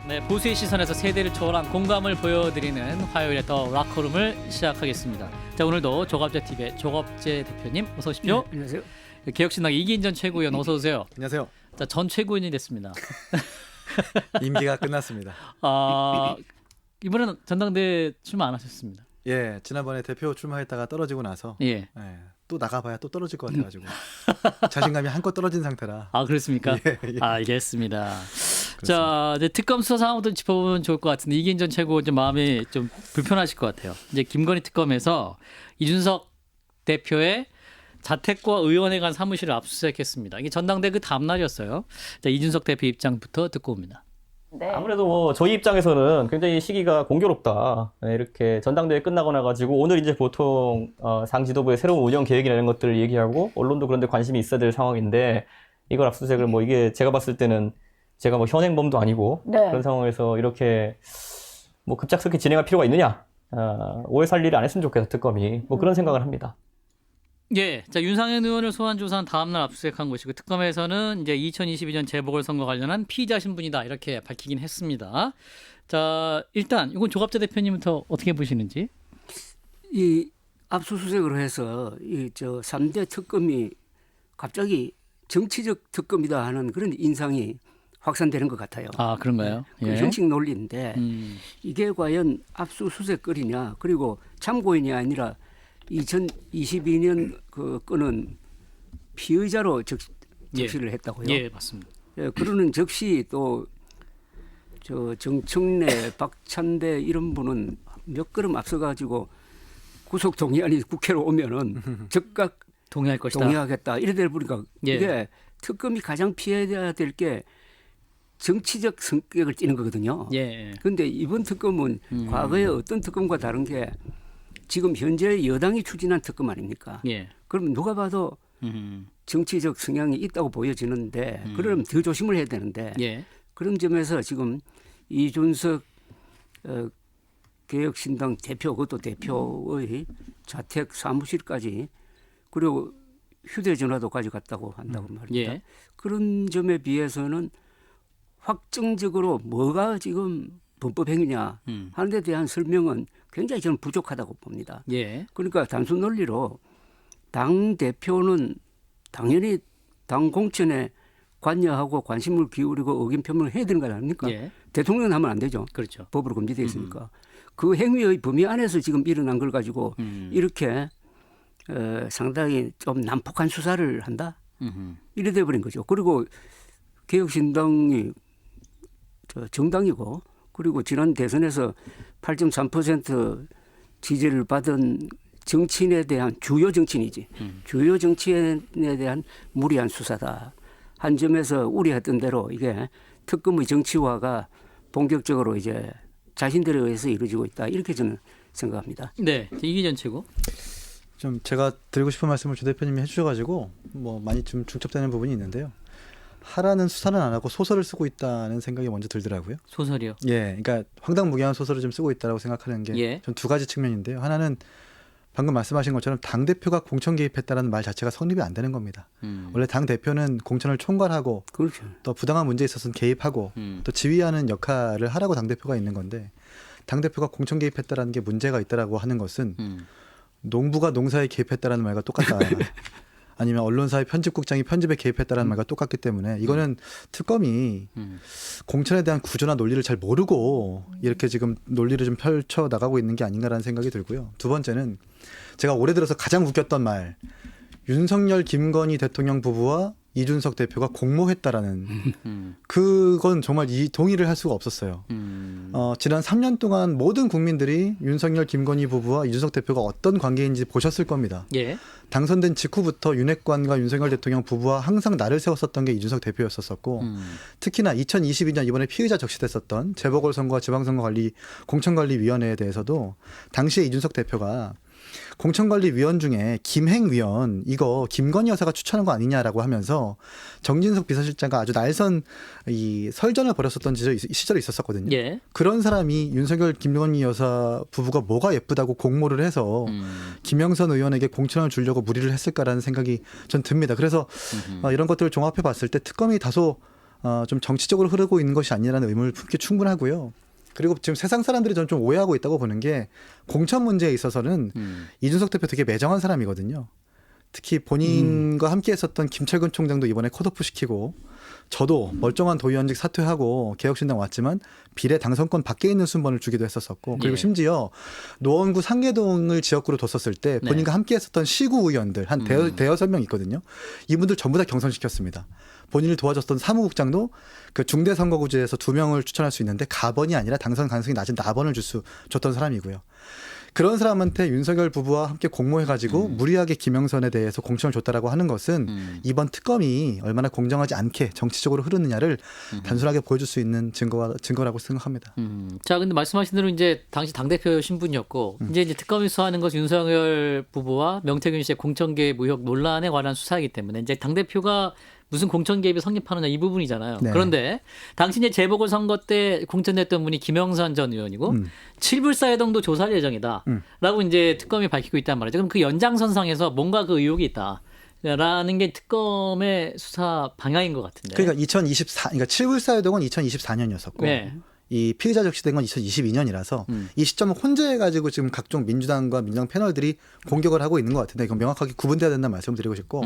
네, 보수의 시선에서 세대를 초월한 공감을 보여드리는 화요일의 더 락커룸을 시작하겠습니다. 자, 오늘도 조갑제TV의 조갑제 대표님 어서 오십시오. 네, 안녕하세요. 개혁신당 이기인 전 최고위원 어서 오세요. 안녕하세요. 자, 전 최고위원이 됐습니다. 임기가 끝났습니다. 이번에는 전당대회 출마 안 하셨습니다. 예, 지난번에 대표 출마했다가 떨어지고 나서 예. 또 나가봐야 또 떨어질 것 같아가지고 자신감이 한껏 떨어진 상태라. 아, 그렇습니까? 예. 알겠습니다. 자, 이제 특검 수사 상황부터 짚어보면 좋을 것 같은데 이기인 전 최고 좀 마음이 좀 불편하실 것 같아요. 이제 김건희 특검에서 이준석 대표의 자택과 의원에 관 사무실을 압수수색했습니다. 이게 전당대 그 다음 날이었어요. 자, 이준석 대표 입장부터 듣고 옵니다. 네. 아무래도 뭐 저희 입장에서는 굉장히 시기가 공교롭다. 네, 이렇게 전당대회 끝나고 나가지고 오늘 이제 보통 당 지도부의 새로운 운영 계획이나 이런 것들을 얘기하고 언론도 그런데 관심이 있어야 될 상황인데 이걸 압수수색을 뭐 이게 제가 봤을 때는 제가 뭐 현행범도 아니고 네. 그런 상황에서 이렇게 뭐 급작스럽게 진행할 필요가 있느냐. 오해 살 일을 안 했으면 좋겠다 특검이 뭐 그런 생각을 합니다. 예, 자 윤상현 의원을 소환 조사한 다음 날 압수수색한 것이고 특검에서는 이제 2022년 재보궐선거 관련한 피의자 신분이다 이렇게 밝히긴 했습니다. 자, 일단 이건 조갑재 대표님부터 어떻게 보시는지? 이 압수수색을 해서 이 3대 특검이 갑자기 정치적 특검이다 하는 그런 인상이 확산되는 것 같아요. 아, 그런가요? 그 예. 형식 논리인데 이게 과연 압수수색거리냐 그리고 참고인이 아니라 2022년 그 건은 피의자로 적시를 했다고요. 예, 맞습니다. 예, 그러는 적시 또 정청래, 박찬대 이런 분은 몇 걸음 앞서가지고 구속 동의안이 국회로 오면은 즉각 동의할 것이다. 동의하겠다 이래 될 보니까 예. 이게 특검이 가장 피해야 될 게 정치적 성격을 띠는 거거든요. 예. 그런데 이번 특검은 과거의 어떤 특검과 다른 게 지금 현재 여당이 추진한 특검 아닙니까? 예. 그러면 누가 봐도 정치적 성향이 있다고 보여지는데 그러면 더 조심을 해야 되는데 예. 그런 점에서 지금 이준석 개혁신당 대표 그것도 대표의 자택 사무실까지 그리고 휴대전화도 가져갔다고 한다고 말입니다. 예. 그런 점에 비해서는 확정적으로 뭐가 지금 범법행위냐 하는 데 대한 설명은 굉장히 저는 부족하다고 봅니다. 예. 그러니까 단순 논리로 당 대표는 당연히 당 공천에 관여하고 관심을 기울이고 의견 표명을 해야 되는 거 아닙니까? 예. 대통령은 하면 안 되죠. 그렇죠. 법으로 금지되어 있으니까. 그 행위의 범위 안에서 지금 일어난 걸 가지고 이렇게 상당히 좀 난폭한 수사를 한다? 이래 돼버린 거죠. 그리고 개혁신당이 정당이고 그리고 지난 대선에서 8.3% 지지를 받은 정치인에 대한 주요 정치인이지. 주요 정치인에 대한 무리한 수사다. 한 점에서 우려했던 대로 이게 특검의 정치화가 본격적으로 이제 자신들에 의해서 이루어지고 있다. 이렇게 저는 생각합니다. 네. 이기전 최고. 좀 제가 드리고 싶은 말씀을 조 대표님이 해주셔가지고 뭐 많이 좀 중첩되는 부분이 있는데요. 하라는 수사는 안 하고 소설을 쓰고 있다는 생각이 먼저 들더라고요. 소설이요. 예, 그러니까 황당무계한 소설을 좀 쓰고 있다라고 생각하는 게 예. 전 두 가지 측면인데요. 하나는 방금 말씀하신 것처럼 당 대표가 공천 개입했다라는 말 자체가 성립이 안 되는 겁니다. 원래 당 대표는 공천을 총괄하고 그렇죠. 또 부당한 문제에 있어서는 개입하고 또 지휘하는 역할을 하라고 당 대표가 있는 건데 당 대표가 공천 개입했다라는 게 문제가 있다라고 하는 것은 농부가 농사에 개입했다라는 말과 똑같다. 아니면 언론사의 편집국장이 편집에 개입했다라는 말과 똑같기 때문에 이거는 특검이 공천에 대한 구조나 논리를 잘 모르고 이렇게 지금 논리를 좀 펼쳐 나가고 있는 게 아닌가라는 생각이 들고요. 두 번째는 제가 올해 들어서 가장 웃겼던 말, 윤석열 김건희 대통령 부부와 이준석 대표가 공모했다라는 그건 정말 동의를 할 수가 없었어요. 지난 3년 동안 모든 국민들이 윤석열 김건희 부부와 이준석 대표가 어떤 관계인지 보셨을 겁니다. 예. 당선된 직후부터 윤핵관과 윤석열 대통령 부부와 항상 나를 세웠었던 게 이준석 대표였었고 특히나 2022년 이번에 피의자 적시됐었던 재보궐선거와 지방선거관리 공천관리위원회에 대해서도 당시에 이준석 대표가 공천관리위원 중에 김행위원 이거 김건희 여사가 추천한 거 아니냐라고 하면서 정진석 비서실장과 아주 날선 이 설전을 벌였었던 시절이 있었거든요. 예. 그런 사람이 윤석열 김건희 여사 부부가 뭐가 예쁘다고 공모를 해서 김영선 의원에게 공천을 주려고 무리를 했을까라는 생각이 전 듭니다. 그래서 이런 것들을 종합해 봤을 때 특검이 다소 좀 정치적으로 흐르고 있는 것이 아니라는 의문을 품기 충분하고요. 그리고 지금 세상 사람들이 저는 좀 오해하고 있다고 보는 게 공천 문제에 있어서는 이준석 대표 되게 매정한 사람이거든요. 특히 본인과 함께 했었던 김철근 총장도 이번에 컷오프 시키고 저도 멀쩡한 도의원직 사퇴하고 개혁신당 왔지만 비례 당선권 밖에 있는 순번을 주기도 했었었고 그리고 예. 심지어 노원구 상계동을 지역구로 뒀었을 때 본인과 함께 했었던 시구 의원들 한 대여섯 명 있거든요. 이분들 전부 다 경선시켰습니다. 본인을 도와줬던 사무국장도 그 중대선거구제에서 2명을 추천할 수 있는데 가번이 아니라 당선 가능성이 낮은 나번을 줬던 사람이고요. 그런 사람한테 윤석열 부부와 함께 공모해가지고 무리하게 김영선에 대해서 공천을 줬다라고 하는 것은 이번 특검이 얼마나 공정하지 않게 정치적으로 흐르느냐를 단순하게 보여줄 수 있는 증거라고 생각합니다. 자, 근데 말씀하신 대로 이제 당시 당대표 신분이었고 이제 특검이 수사하는 것은 윤석열 부부와 명태균 씨의 공천 개입 의혹 논란에 관한 수사이기 때문에 이제 당대표가 무슨 공천 개입이 성립하느냐 이 부분이잖아요. 네. 그런데 당시 이제 재보궐선거 때 공천됐던 분이 김영선 전 의원이고 칠불사회동도 조사할 예정이다라고 이제 특검이 밝히고 있단 말이죠. 그럼 그 연장선상에서 뭔가 그 의혹이 있다라는 게 특검의 수사 방향인 것 같은데. 그러니까 2024, 칠불사회동은 2024년이었었고 네. 이 피의자 적시된 건 2022년이라서 이 시점을 혼재해가지고 지금 각종 민주당과 민주당 패널들이 공격을 하고 있는 것 같은데 이건 명확하게 구분돼야 된다는 말씀을 드리고 싶고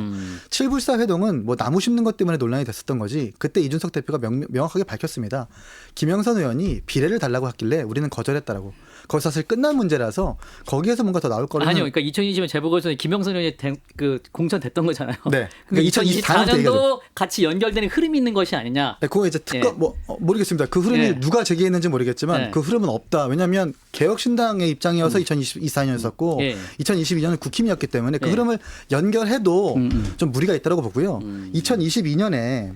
칠불사 회동은 뭐 나무 심는 것 때문에 논란이 됐었던 거지 그때 이준석 대표가 명확하게 밝혔습니다. 김영선 의원이 비례를 달라고 했길래 우리는 거절했다라고. 거기서 사실 끝난 문제라서 거기에서 뭔가 더 나올 거라는. 아니요. 그러니까 2020년 재보궐선거에 김영선 의원이 그 공천됐던 거잖아요. 네. 그러니까 2024년도 2024년도 같이 연결되는 흐름이 있는 것이 아니냐. 네, 그거 이제 특검 모르겠습니다. 그 흐름이 예. 누가 제기했는지 모르겠지만 예. 그 흐름은 없다. 왜냐하면 개혁신당의 입장이어서 2024년이었었고 예. 2022년은 국힘이었기 때문에 그 예. 흐름을 연결해도 좀 무리가 있다고 보고요. 2022년에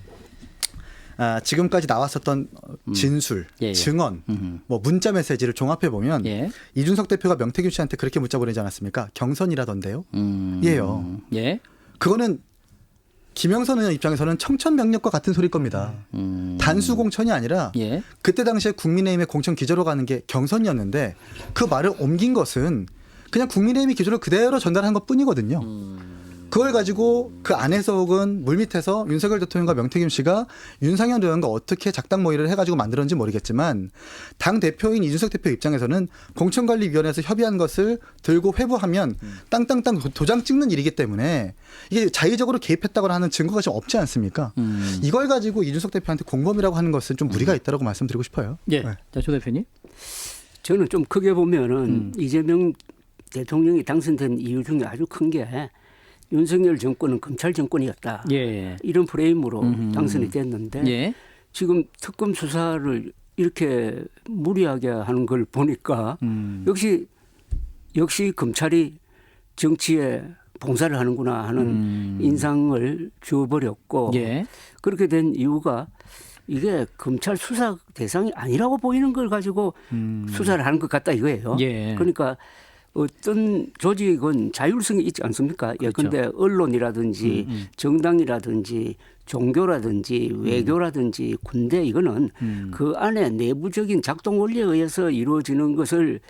지금까지 나왔었던 진술, 예, 예. 증언, 뭐 문자 메시지를 종합해 보면 예. 이준석 대표가 명태균 씨한테 그렇게 문자 보내지 않았습니까? 경선이라던데요. 예요. 예. 그거는 김영선 의원 입장에서는 청천벽력과 같은 소리일 겁니다. 단수 공천이 아니라 예. 그때 당시에 국민의힘의 공천 기조로 가는 게 경선이었는데 그 말을 옮긴 것은 그냥 국민의힘이 기조를 그대로 전달한 것뿐이거든요. 그걸 가지고 그 안에서 혹은 물밑에서 윤석열 대통령과 명태균 씨가 윤상현 의원과 어떻게 작당 모의를 해가지고 만들었는지 모르겠지만 당 대표인 이준석 대표 입장에서는 공천관리위원회에서 협의한 것을 들고 회부하면 땅땅땅 도장 찍는 일이기 때문에 이게 자의적으로 개입했다거나 하는 증거가 좀 없지 않습니까? 이걸 가지고 이준석 대표한테 공범이라고 하는 것은 좀 무리가 있다고 말씀드리고 싶어요. 예. 네. 자, 조 대표님. 저는 좀 크게 보면은 이재명 대통령이 당선된 이유 중에 아주 큰 게 윤석열 정권은 검찰 정권이었다. 예. 이런 프레임으로 당선이 됐는데 예. 지금 특검 수사를 이렇게 무리하게 하는 걸 보니까 역시 검찰이 정치에 봉사를 하는구나 하는 인상을 주어버렸고 예. 그렇게 된 이유가 이게 검찰 수사 대상이 아니라고 보이는 걸 가지고 수사를 하는 것 같다 이거예요. 예. 그러니까 어떤 조직은 자율성이 있지 않습니까? 예컨대 언론이라든지 정당이라든지 종교라든지 외교라든지 군대 이거는 그 안에 내부적인 작동 원리에 의해서 이루어지는 것을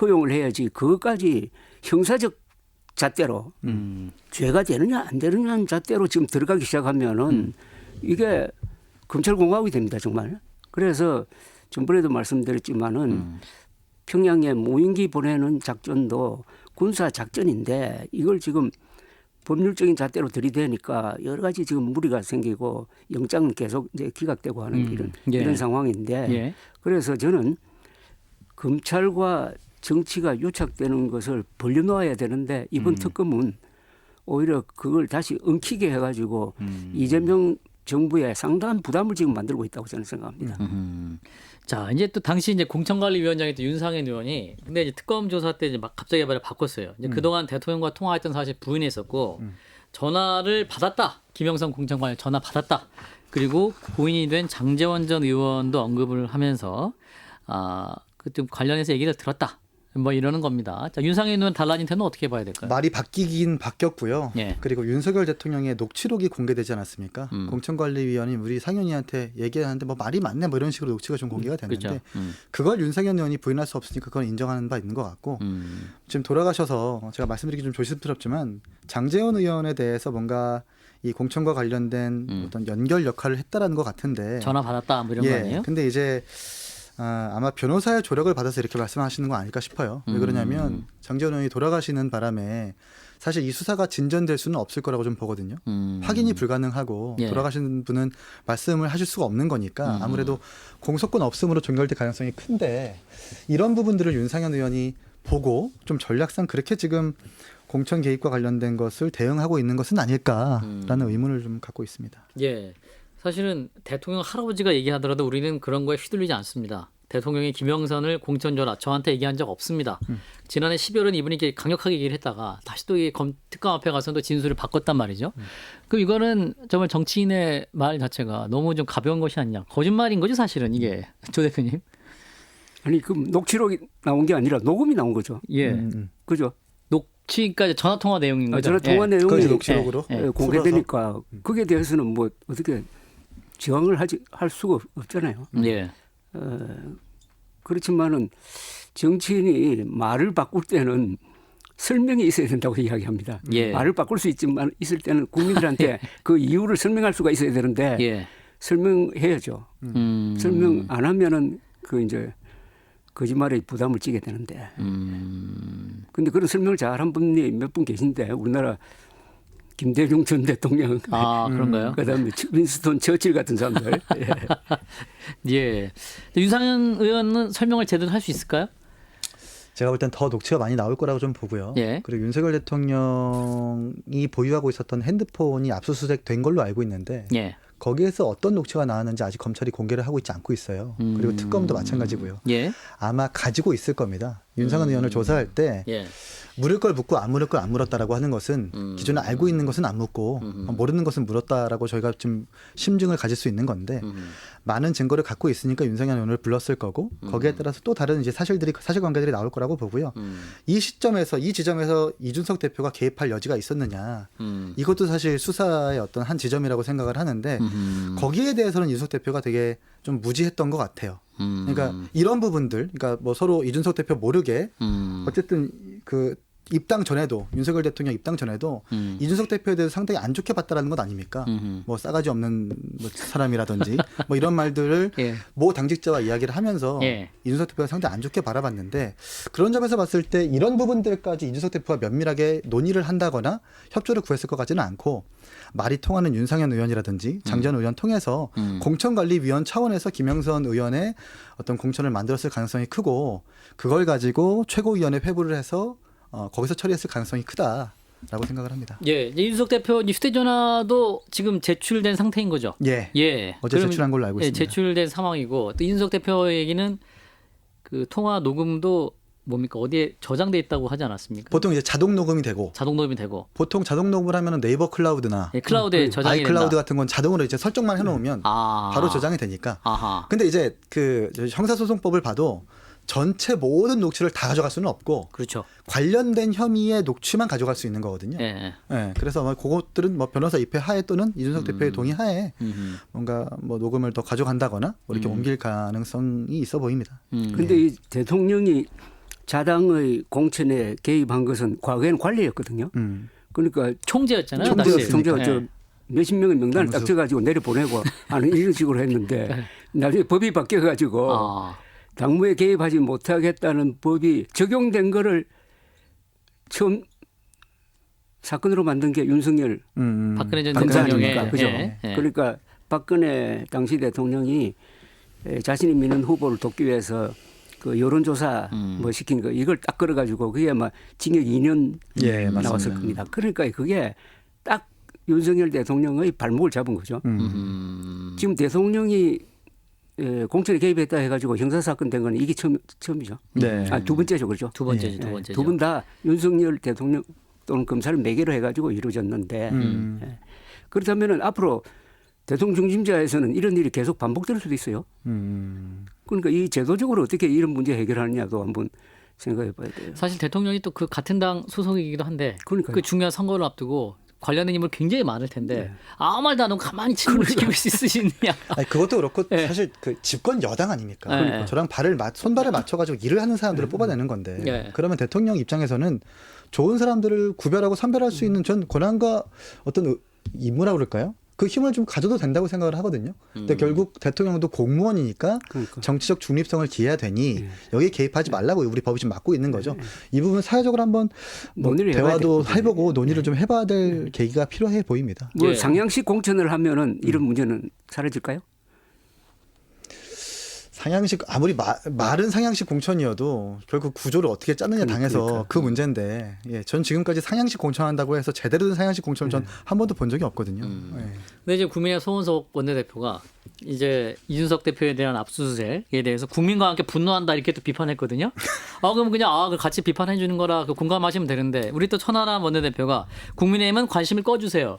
허용을 해야지 그것까지 형사적 잣대로 죄가 되느냐 안 되느냐는 잣대로 지금 들어가기 시작하면은 이게 검찰공화국이 됩니다 정말. 그래서 전번에도 말씀드렸지만은 평양에 무인기 보내는 작전도 군사 작전인데 이걸 지금 법률적인 잣대로 들이대니까 여러 가지 지금 무리가 생기고 영장은 계속 이제 기각되고 하는 이런 상황인데 예. 그래서 저는 검찰과 정치가 유착되는 것을 벌려놓아야 되는데 이번 특검은 오히려 그걸 다시 엉키게 해가지고 이재명 정부에 상당한 부담을 지금 만들고 있다고 저는 생각합니다. 자, 이제 또 당시 이제 공천관리위원장이 또 윤상현 의원이 근데 이제 특검 조사 때 이제 막 갑자기 말을 바꿨어요. 이제 그동안 대통령과 통화했던 사실 부인했었고 전화를 받았다. 김영선 공천관리 전화 받았다. 그리고 고인이 된 장제원 전 의원도 언급을 하면서 그 좀 관련해서 얘기를 들었다. 뭐 이러는 겁니다. 자, 윤상현 의원 달라진 태는 어떻게 봐야 될까요? 말이 바뀌긴 바뀌었고요. 예. 그리고 윤석열 대통령의 녹취록이 공개되지 않았습니까? 공천관리위원이 우리 상현이한테 얘기하는데 뭐 말이 많네 뭐 이런 식으로 녹취가 좀 공개가 됐는데 그렇죠. 그걸 윤상현 의원이 부인할 수 없으니까 그건 인정하는 바 있는 것 같고 지금 돌아가셔서 제가 말씀드리기 좀 조심스럽지만 장제원 의원에 대해서 뭔가 이 공천과 관련된 어떤 연결 역할을 했다라는 것 같은데. 전화 받았다 뭐 이런 거 아니에요? 근데 이제 아마 변호사의 조력을 받아서 이렇게 말씀하시는 거 아닐까 싶어요. 왜 그러냐면 장재원 의원이 돌아가시는 바람에 사실 이 수사가 진전될 수는 없을 거라고 좀 보거든요. 확인이 불가능하고 예. 돌아가신 분은 말씀을 하실 수가 없는 거니까 아무래도 공소권 없음으로 종결될 가능성이 큰데 이런 부분들을 윤상현 의원이 보고 좀 전략상 그렇게 지금 공천 개입과 관련된 것을 대응하고 있는 것은 아닐까라는 의문을 좀 갖고 있습니다. 예. 사실은 대통령 할아버지가 얘기하더라도 우리는 그런 거에 휘둘리지 않습니다. 대통령이 김영선을 공천 줘라 저한테 얘기한 적 없습니다. 지난해 12월은 이분이 이렇게 강력하게 얘기를 했다가 다시 또 이게 특검 앞에 가서도 진술을 바꿨단 말이죠. 그럼 이거는 정말 정치인의 말 자체가 너무 좀 가벼운 것이 아니냐. 거짓말인 거죠 사실은 이게 조 대표님. 아니 그 녹취록이 나온 게 아니라 녹음이 나온 거죠. 예. 그죠? 녹취까지 전화 통화 내용인 거죠. 전화 통화 예. 그걸 내용이 이제 녹취록으로 공개되니까 그게 대해서는 뭐 어떻게 저항을 할 수가 없잖아요. 예. 그렇지만은 정치인이 말을 바꿀 때는 설명이 있어야 된다고 이야기합니다. 예. 말을 바꿀 수 있지만 있을 때는 국민들한테 그 이유를 설명할 수가 있어야 되는데 예. 설명해야죠. 설명 안 하면은 그 이제 거짓말에 부담을 지게 되는데. 근데 그런 설명을 잘한 분이 몇 분 계신데 우리나라 김대중 전 대통령, 아 그런가요? 그다음에 윈스턴 처칠 같은 사람들. 예. 윤상현 의원은 설명을 제대로 할 수 있을까요? 제가 볼 땐 더 녹취가 많이 나올 거라고 좀 보고요. 예. 그리고 윤석열 대통령이 보유하고 있었던 핸드폰이 압수수색된 걸로 알고 있는데 예. 거기에서 어떤 녹취가 나왔는지 아직 검찰이 공개를 하고 있지 않고 있어요. 그리고 특검도 마찬가지고요. 예. 아마 가지고 있을 겁니다. 윤상현 의원을 조사할 때 예. 물을 걸 묻고 안 물을 걸 안 물었다라고 하는 것은 기존에 알고 있는 것은 안 묻고 모르는 것은 물었다라고 저희가 좀 심증을 가질 수 있는 건데 많은 증거를 갖고 있으니까 윤상현 의원을 불렀을 거고 거기에 따라서 또 다른 이제 사실관계들이 나올 거라고 보고요. 이 시점에서 이 지점에서 이준석 대표가 개입할 여지가 있었느냐 이것도 사실 수사의 어떤 한 지점이라고 생각을 하는데 거기에 대해서는 이준석 대표가 되게 좀 무지했던 것 같아요. 그러니까 이런 부분들, 그러니까 뭐 서로 이준석 대표 모르게 어쨌든 그 입당 전에도 윤석열 대통령 입당 전에도 이준석 대표에 대해서 상당히 안 좋게 봤다라는 것 아닙니까? 뭐 싸가지 없는 뭐 사람이라든지 뭐 이런 말들을 예. 모 당직자와 이야기를 하면서 예. 이준석 대표가 상당히 안 좋게 바라봤는데 그런 점에서 봤을 때 이런 부분들까지 이준석 대표가 면밀하게 논의를 한다거나 협조를 구했을 것 같지는 않고 말이 통하는 윤상현 의원이라든지 장재원 의원 통해서 공천관리위원 차원에서 김영선 의원의 어떤 공천을 만들었을 가능성이 크고 그걸 가지고 최고위원회 회부를 해서 거기서 처리했을 가능성이 크다라고 생각을 합니다. 예, 이제 이준석 대표 휴대전화도 지금 제출된 상태인 거죠. 예. 예. 어제 그러면, 제출한 걸로 알고 예, 있습니다. 제출된 상황이고 또 이준석 대표 얘기는 그 통화 녹음도 뭡니까 어디에 저장돼 있다고 하지 않았습니까? 보통 이제 자동 녹음이 되고 자동 녹음이 되고 보통 자동 녹음을 하면 네이버 클라우드나 예, 클라우드에 저장이 아이클라우드 된다. 같은 건 자동으로 이제 설정만 해놓으면 아. 바로 저장이 되니까. 아하. 근데 이제 그 형사소송법을 봐도 전체 모든 녹취를 다 가져갈 수는 없고 그렇죠. 관련된 혐의의 녹취만 가져갈 수 있는 거거든요. 예. 예, 그래서 뭐 그것들은 뭐 변호사 입회 하에 또는 이준석 대표의 동의 하에 뭔가 뭐 녹음을 더 가져간다거나 뭐 이렇게 옮길 가능성이 있어 보입니다. 근데 이 대통령이 자당의 공천에 개입한 것은 과거에는 관리였거든요. 그러니까 총재였잖아요. 총재가 예. 저 몇십 명의 명단을 딱 명수. 쳐가지고 내려보내고 하는 이런 식으로 했는데 나중에 법이 바뀌어가지고 아. 당무에 개입하지 못하겠다는 법이 적용된 거를 처음 사건으로 만든 게 윤석열 박근혜 전 검사 대통령의 아닙니까? 그죠? 예. 예. 그러니까 박근혜 당시 대통령이 자신이 믿는 후보를 돕기 위해서 그 여론조사 뭐 시킨 거 이걸 딱 걸어가지고 그게 아마 징역 2년 예, 나왔을 맞습니다. 겁니다. 그러니까 그게 딱 윤석열 대통령의 발목을 잡은 거죠. 지금 대통령이 공천에 개입했다 해가지고 형사사건 된 거는 이게 처음이죠. 네. 두 번째죠. 그렇죠. 두 번째죠. 두 번째죠. 두 분 다 윤석열 대통령 또는 검사를 매개로 해가지고 이루어졌는데 예. 그렇다면 앞으로 대통령 중심자에서는 이런 일이 계속 반복될 수도 있어요. 그러니까 이 제도적으로 어떻게 이런 문제 해결하느냐도 한번 생각해 봐야 돼요. 사실 대통령이 또 그 같은 당 소속이기도 한데 그러니까요. 그 중요한 선거를 앞두고 관련된 인물 굉장히 많을 텐데 아무 말도 안 하고 가만히 침묵을 지키고 있을 수 있느냐. 아니, 그것도 그렇고 예. 사실 그 집권 여당 아닙니까? 예. 그러니까 저랑 손발을 맞춰가지고 일을 하는 사람들을 뽑아내는 건데 예. 그러면 대통령 입장에서는 좋은 사람들을 구별하고 선별할 수 있는 전 권한과 어떤 임무라고 그럴까요? 그 힘을 좀 가져도 된다고 생각을 하거든요. 근데 결국 대통령도 공무원이니까 그러니까. 정치적 중립성을 기해야 되니 예. 여기에 개입하지 말라고 우리 법이 지금 막고 있는 거죠. 이 부분 사회적으로 한번 뭐 논의를 해봐야 대화도 될 해보고 논의를 좀 해봐야 될 계기가 필요해 보입니다. 뭐 예. 상향식 공천을 하면은 이런 문제는 사라질까요? 상향식 아무리 말은 상향식 공천이어도 결국 구조를 어떻게 짜느냐 당해서 그러니까. 그 문제인데 예, 전 지금까지 상향식 공천한다고 해서 제대로 된 상향식 공천을 전 한 번도 본 적이 없거든요. 예. 근데 이제 국민의 송원석 원내대표가 이제 이준석 대표에 대한 압수수색에 대해서 국민과 함께 분노한다 이렇게 또 비판했거든요. 그럼 그냥 그 같이 비판해 주는 거라 그 공감하시면 되는데 우리 또 천하람 원내대표가 국민의힘은 관심을 꺼주세요.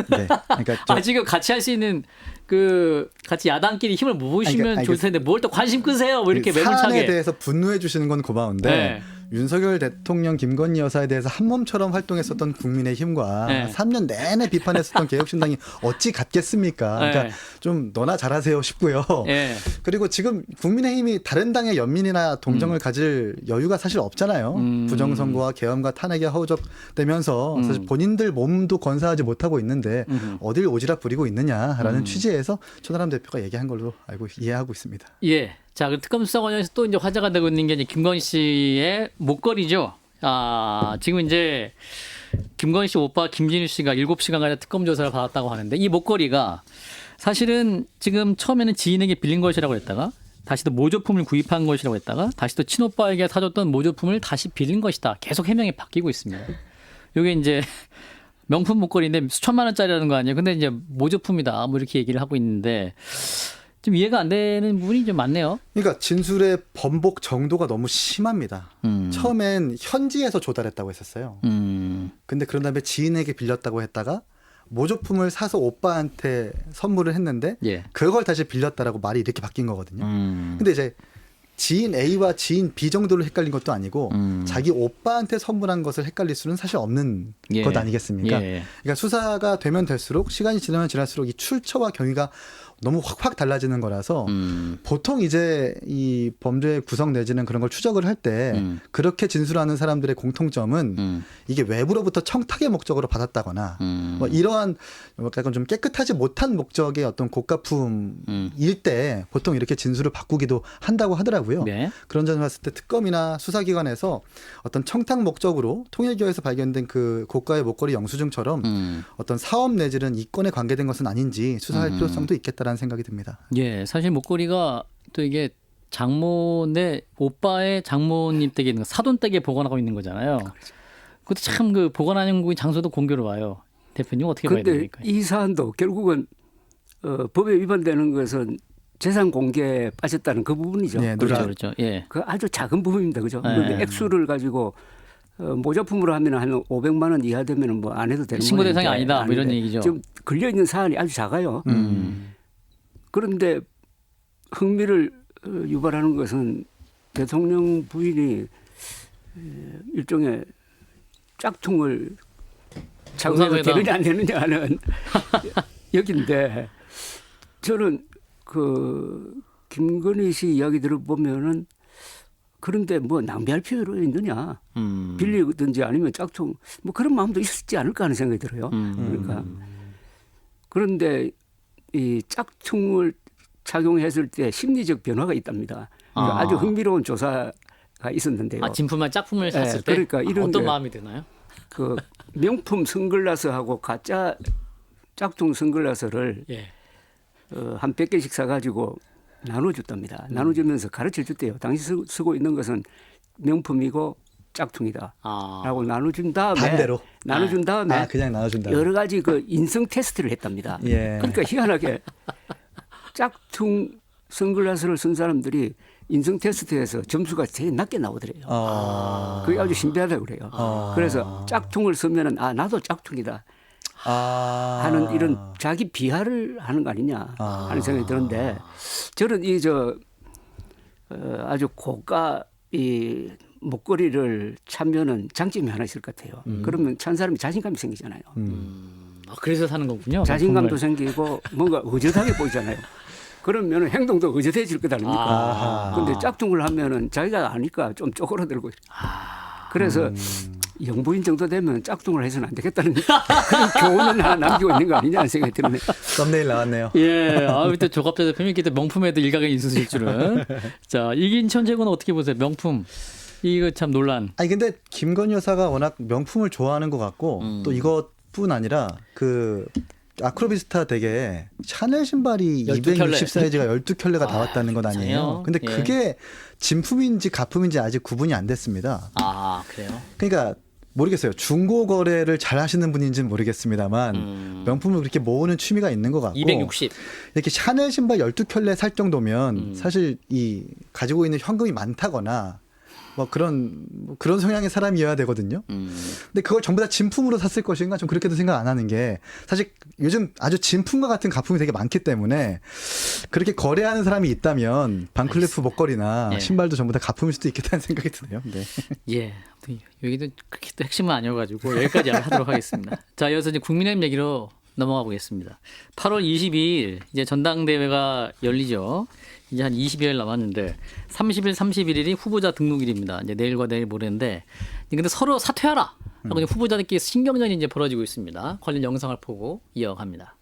네. 그러니까 지금 같이 할 수 있는 그 같이 야당끼리 힘을 모으시면 아니, 좋을 텐데 뭘 또 관심 끄세요. 뭐 이렇게 사안에 매몰차게. 대해서 분노해 주시는 건 고마운데 네. 윤석열 대통령 김건희 여사에 대해서 한 몸처럼 활동했었던 국민의힘과 네. 3년 내내 비판했었던 개혁신당이 어찌 같겠습니까? 그러니까 네. 좀 너나 잘하세요 싶고요. 예. 그리고 지금 국민의힘이 다른 당의 연민이나 동정을 가질 여유가 사실 없잖아요. 부정선거와 계엄과 탄핵에 허우적대면서 사실 본인들 몸도 건사하지 못하고 있는데 어딜 오지랖 부리고 있느냐라는 취지에서 천하람 대표가 얘기한 걸로 이해하고 있습니다. 예. 자, 그 특검 수사 관련해서 또 이제 화제가 되고 있는 게 이제 김건희 씨의 목걸이죠. 지금 이제 김건희 씨 오빠 김진우 씨가 7시간간의 특검 조사를 받았다고 하는데 이 목걸이가 사실은 지금 처음에는 지인에게 빌린 것이라고 했다가 다시 또 모조품을 구입한 것이라고 했다가 다시 또 친오빠에게 사줬던 모조품을 다시 빌린 것이다. 계속 해명이 바뀌고 있습니다. 이게 이제 명품 목걸이인데 수천만 원짜리라는 거 아니에요. 근데 이제 모조품이다. 뭐 이렇게 얘기를 하고 있는데 좀 이해가 안 되는 부분이 좀 많네요. 그러니까 진술의 번복 정도가 너무 심합니다. 처음엔 현지에서 조달했다고 했었어요. 근데 그런 다음에 지인에게 빌렸다고 했다가 모조품을 사서 오빠한테 선물을 했는데 예. 그걸 다시 빌렸다라고 말이 이렇게 바뀐 거거든요. 근데 이제 지인 A와 지인 B 정도로 헷갈린 것도 아니고 자기 오빠한테 선물한 것을 헷갈릴 수는 사실 없는 예. 것 아니겠습니까? 예. 그러니까 수사가 되면 될수록 시간이 지나면 지날수록 이 출처와 경위가 너무 확 달라지는 거라서 보통 이제 이 범죄 구성 내지는 그런 걸 추적을 할 때 그렇게 진술하는 사람들의 공통점은 이게 외부로부터 청탁의 목적으로 받았다거나 뭐 이러한 약간 좀 깨끗하지 못한 목적의 어떤 고가품일 때 보통 이렇게 진술을 바꾸기도 한다고 하더라고요. 네. 그런 점을 봤을 때 특검이나 수사기관에서 어떤 청탁 목적으로 통일교에서 발견된 그 고가의 목걸이 영수증처럼 어떤 사업 내지는 이권에 관계된 것은 아닌지 수사할 필요성도 있겠다라는 생각이 듭니다. 예, 사실 목걸이가 또 이게 장모의 오빠의 장모님 댁에 있는 사돈 댁에 보관하고 있는 거잖아요. 그것도 참 그 보관하는 장소도 공교로워요. 대표님 어떻게 봐야 그런데 됩니까? 이 사안도 결국은 법에 위반되는 것은 재산 공개에 빠졌다는 그 부분이죠. 네, 그렇죠, 그렇죠. 예. 그 아주 작은 부분입니다. 그죠? 네. 그런데 액수를 가지고 모조품으로 하면 한 500만 원 이하 되면 뭐 안 해도 되는 신고 대상이 모양인데 아니다, 뭐 이런 아닌데 얘기죠. 지금 걸려 있는 사안이 아주 작아요. 그런데 흥미를 유발하는 것은 대통령 부인이 일종의 짝퉁을 장사에서 되느냐 안 되느냐 하는 여기인데 저는 그 김건희 씨 이야기 들어보면은 그런데 뭐 낭비할 필요가 있느냐 빌리든지 아니면 짝퉁 뭐 그런 마음도 있었지 않을까 하는 생각이 들어요. 그러니까 그런데 이 짝퉁을 착용했을 때 심리적 변화가 있답니다. 그러니까 아주 흥미로운 조사가 있었는데요. 진품만 짝품을 샀을 때 그러니까 이런 어떤 게 마음이 드나요? 그 명품 선글라스하고 가짜 짝퉁 선글라스를 예. 한 100개씩 사가지고 나눠줬답니다. 나눠주면서 가르쳐줬대요. 당시 쓰고 있는 것은 명품이고 짝퉁이다. 라고 나눠준 다음에 반대로 나눠준 다음에 그냥 나눠준다. 여러 가지 그 인성 테스트를 했답니다. 예. 그러니까 희한하게 짝퉁 선글라스를 쓴 사람들이 인성 테스트에서 점수가 제일 낮게 나오더래요. 그게 아주 신비하다고 그래요. 그래서 짝퉁을 쓰면은 나도 짝퉁이다 하는 이런 자기 비하를 하는 거 아니냐 하는 생각이 드는데 저는 아주 고가 이 목걸이를 차면은 장점이 하나 있을 것 같아요. 그러면 찬 사람이 자신감이 생기잖아요. 그래서 사는 거군요. 자신감도 생기고 뭔가 의젓하게 보이잖아요. 그러면 행동도 의젓해질 것 아닙니까? 그런데 짝퉁을 하면은 자기가 아니까 좀 쪼그라들고. 그래서 영부인 정도 되면 짝퉁을 해서는 안 되겠다는 그런 교훈을 하나 남기고 있는 거 아니냐 하는 생각이 드네요. 썸네일 나왔네요. 예, 또 조갑자 대표님 이렇게 명품에도 일각에 있으실 줄은. 자, 이긴천 최고는 어떻게 보세요? 명품. 이거 참 논란. 아니 근데 김건희 여사가 워낙 명품을 좋아하는 것 같고 또 이것뿐 아니라 그 아크로비스타 댁에 샤넬 신발이 12 켤레. 260 사이즈가 12켤레가 나왔다는 건 아니에요. 진짜요? 근데 예. 그게 진품인지 가품인지 아직 구분이 안 됐습니다. 아, 그래요? 그러니까 모르겠어요. 중고 거래를 잘 하시는 분인지는 모르겠습니다만 명품을 그렇게 모으는 취미가 있는 것 같고 260. 이렇게 샤넬 신발 12켤레 살 정도면 사실 이 가지고 있는 현금이 많다거나 뭐 그런 성향의 사람이어야 되거든요. 근데 그걸 전부 다 진품으로 샀을 것인가 좀 그렇게도 생각 안 하는 게 사실 요즘 아주 진품과 같은 가품이 되게 많기 때문에 그렇게 거래하는 사람이 있다면 반클리프 목걸이나 예. 신발도 전부 다 가품일 수도 있겠다는 생각이 드네요. 네. 예. 여기도 그렇게 또 핵심은 아니어가지고 여기까지 하도록 하겠습니다. 자, 이어서 이제 국민의힘 얘기로 넘어가 보겠습니다. 8월 22일 이제 전당대회가 열리죠. 이제 한 20여일 남았는데 30일, 31일이 후보자 등록일입니다. 이제 내일과 내일 모레인데 근데 서로 사퇴하라. 라고 후보자들끼리 신경전이 이제 벌어지고 있습니다. 관련 영상을 보고 이어갑니다.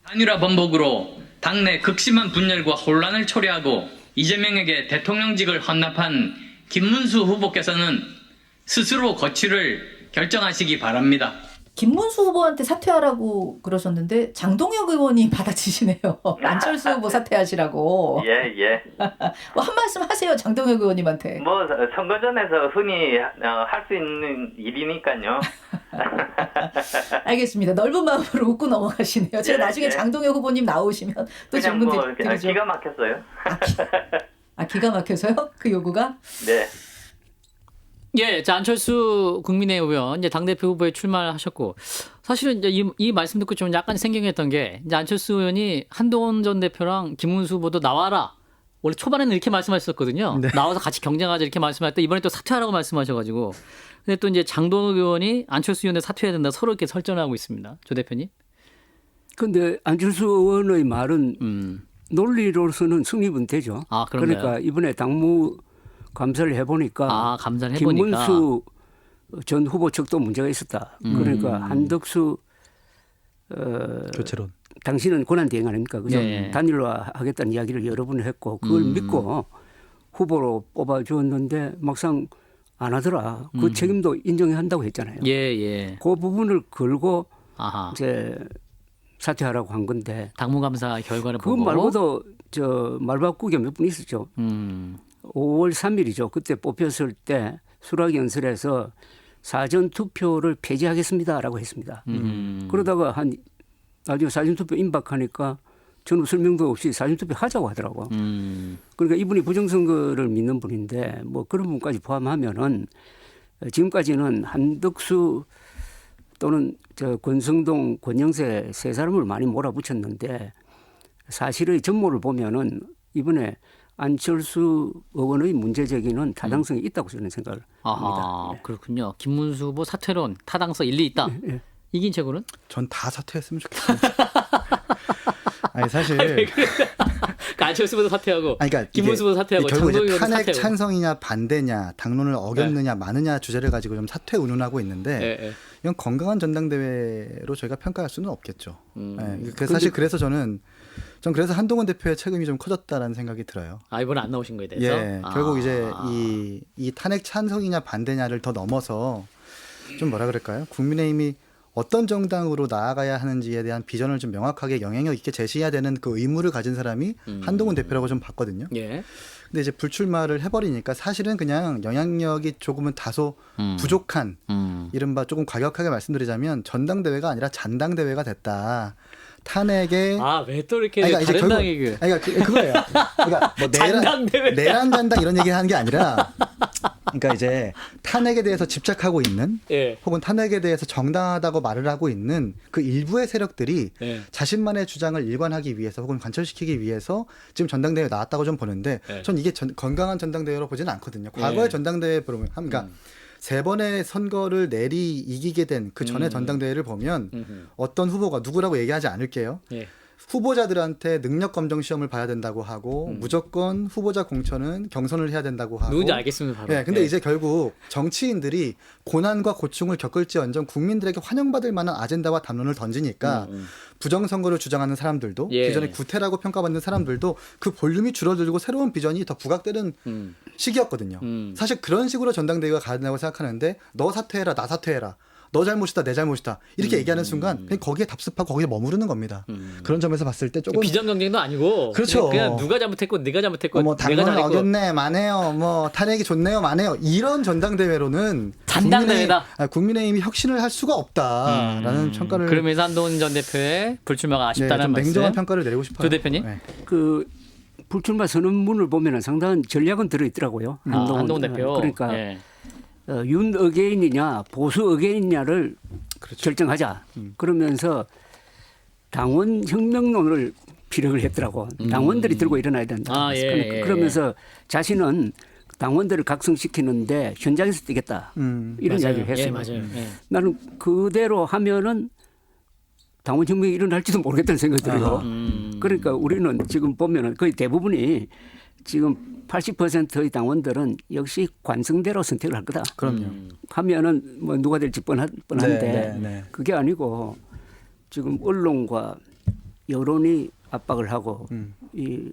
단일화 번복으로 당내 극심한 분열과 혼란을 초래하고 이재명에게 대통령직을 헌납한 김문수 후보께서는 스스로 거취를 결정하시기 바랍니다. 김문수 후보한테 사퇴하라고 그러셨는데 장동혁 의원이 받아치시네요. 안철수 후보 사퇴하시라고. 예. 한 말씀 하세요. 장동혁 의원님한테. 뭐 선거전에서 흔히 할 수 있는 일이니까요. 알겠습니다. 넓은 마음으로 웃고 넘어가시네요. 제가 예, 나중에 예. 장동혁 후보님 나오시면 또 그냥 질문 뭐 드리죠. 기가 막혔어요. 기가 막혀서요? 그 요구가? 네. 예, 자, 안철수 국민의힘 의원 이제 당대표 후보에 출마를 하셨고 사실은 이제 이 말씀 듣고 좀 약간 생경했던 게 이제 안철수 의원이 한동훈 전 대표랑 김문수 후보도 나와라. 원래 초반에는 이렇게 말씀하셨거든요. 네. 나와서 같이 경쟁하자 이렇게 말씀할 때 이번에 또 사퇴하라고 말씀하셔가지고 근데 또 이제 장동혁 의원이 안철수 의원에 사퇴해야 된다 서로 이렇게 설전하고 있습니다. 조 대표님. 그런데 안철수 의원의 말은 논리로서는 성립은 되죠. 아, 그런가요? 그러니까 이번에 당무 감사를 해보니까 감사를 해보니까 김문수 전 후보 측도 문제가 있었다. 그러니까 한덕수 교체론. 당신은 권한대행 아닙니까? 그죠? 네. 단일화 하겠다는 이야기를 여러 번 했고 그걸 믿고 후보로 뽑아주었는데 막상 안 하더라. 그 책임도 인정해야 한다고 했잖아요. 예. 그 부분을 걸고 아하. 이제 사퇴하라고 한 건데 당무감사 결과를 그것 보고 말고도 저 말바꾸기가 몇 분 있었죠. 5월 3일이죠. 그때 뽑혔을 때 수락연설에서 사전투표를 폐지하겠습니다라고 했습니다. 그러다가 나중에 사전투표 임박하니까 전후 설명도 없이 사전투표 하자고 하더라고요. 그러니까 이분이 부정선거를 믿는 분인데 뭐 그런 분까지 포함하면은 지금까지는 한덕수 또는 저 권성동, 권영세 세 사람을 많이 몰아붙였는데 사실의 전모를 보면은 이번에 안철수 의원의 문제 제기는 타당성이 있다고 저는 생각을 합니다. 네. 그렇군요. 김문수 후보 사퇴론 타당성 일리 있다. 예. 이긴 최고는? 전 다 사퇴했으면 좋겠어요. 아니 사실 안철수 후보도 사퇴하고 아니, 그러니까 김문수 후보도 사퇴하고 결국 장동혁 이제 의원도 탄핵 사퇴하고. 찬성이냐 반대냐 당론을 어겼느냐 마느냐 주제를 가지고 좀 사퇴 운운하고 있는데 예. 이건 건강한 전당대회로 저희가 평가할 수는 없겠죠. 그래서 사실 전 그래서 한동훈 대표의 책임이 좀 커졌다라는 생각이 들어요. 이번에 안 나오신 거에 대해서. 예, 결국 이제 이 탄핵 찬성이냐 반대냐를 더 넘어서 좀 뭐라 그럴까요? 국민의힘이 어떤 정당으로 나아가야 하는지에 대한 비전을 좀 명확하게 영향력 있게 제시해야 되는 그 의무를 가진 사람이 한동훈 대표라고 좀 봤거든요. 예. 근데 이제 불출마를 해버리니까 사실은 그냥 영향력이 조금은 다소 부족한 이른바 조금 과격하게 말씀드리자면 전당대회가 아니라 잔당대회가 됐다. 탄핵에 왜 또 이렇게 아니, 그러니까 다른 당이 그러니까 그거예요. 그러니까 뭐 내란 잔당 이런 얘기 하는 게 아니라 그러니까 이제 탄핵에 대해서 집착하고 있는 예. 혹은 탄핵에 대해서 정당하다고 말을 하고 있는 그 일부의 세력들이 예. 자신만의 주장을 일관하기 위해서 혹은 관철시키기 위해서 지금 전당대회에 나왔다고 좀 보는데 전 이게 건강한 전당대회로 보지는 않거든요. 과거의 전당대회 보면 그러니까 세 번의 선거를 내리 이기게 된 그 전의 전당대회를 보면 어떤 후보가 누구라고 얘기하지 않을게요. 후보자들한테 능력 검정 시험을 봐야 된다고 하고 무조건 후보자 공천은 경선을 해야 된다고 하고. 누군지 알겠습니다. 바로. 네, 근데 예. 이제 결국 정치인들이 고난과 고충을 겪을지언정 국민들에게 환영받을 만한 아젠다와 담론을 던지니까 부정선거를 주장하는 사람들도 예. 기존에 구태라고 평가받는 사람들도 그 볼륨이 줄어들고 새로운 비전이 더 부각되는 시기였거든요. 사실 그런 식으로 전당대회가 가야 된다고 생각하는데 너 사퇴해라 나 사퇴해라 너 잘못이다 내 잘못이다 이렇게 얘기하는 순간 그냥 거기에 답습하고 거기에 머무르는 겁니다. 그런 점에서 봤을 때 조금 비전 경쟁도 아니고 그렇죠. 그냥 누가 잘못했고 네가 잘못했고 뭐 내가 당론을 잘했고 어겼네 마네요 뭐 탄핵이 좋네요 마네요 이런 전당대회로는 잔당대회다. 국민의힘이 혁신을 할 수가 없다라는 평가를 그러면서 한동훈 전 대표의 불출마가 네, 아쉽다는 좀 말씀. 냉정한 평가를 내리고 싶어요. 조 대표님? 네. 그 불출마 선언문을 보면은 상당한 전략은 들어있더라고요. 한동훈 대표. 그러니까 예. 윤 어게인이냐 보수 어게인이냐를 그렇죠. 결정하자. 그러면서 당원 혁명론을 피력을 했더라고. 당원들이 들고 일어나야 된다. 아, 예, 예, 그러면서 자신은 당원들을 각성시키는데 현장에서 뛰겠다. 이런 맞아요. 이야기를 했어요. 예, 맞아요. 예. 나는 그대로 하면은 당원 혁명이 일어날지도 모르겠다는 생각이 들어요. 그러니까 우리는 지금 보면은 거의 대부분이 지금 80%의 당원들은 역시 관성대로 선택을 할 거다. 그럼요. 하면은 뭐 누가 될지 뻔한데 네, 네. 그게 아니고 지금 언론과 여론이 압박을 하고 이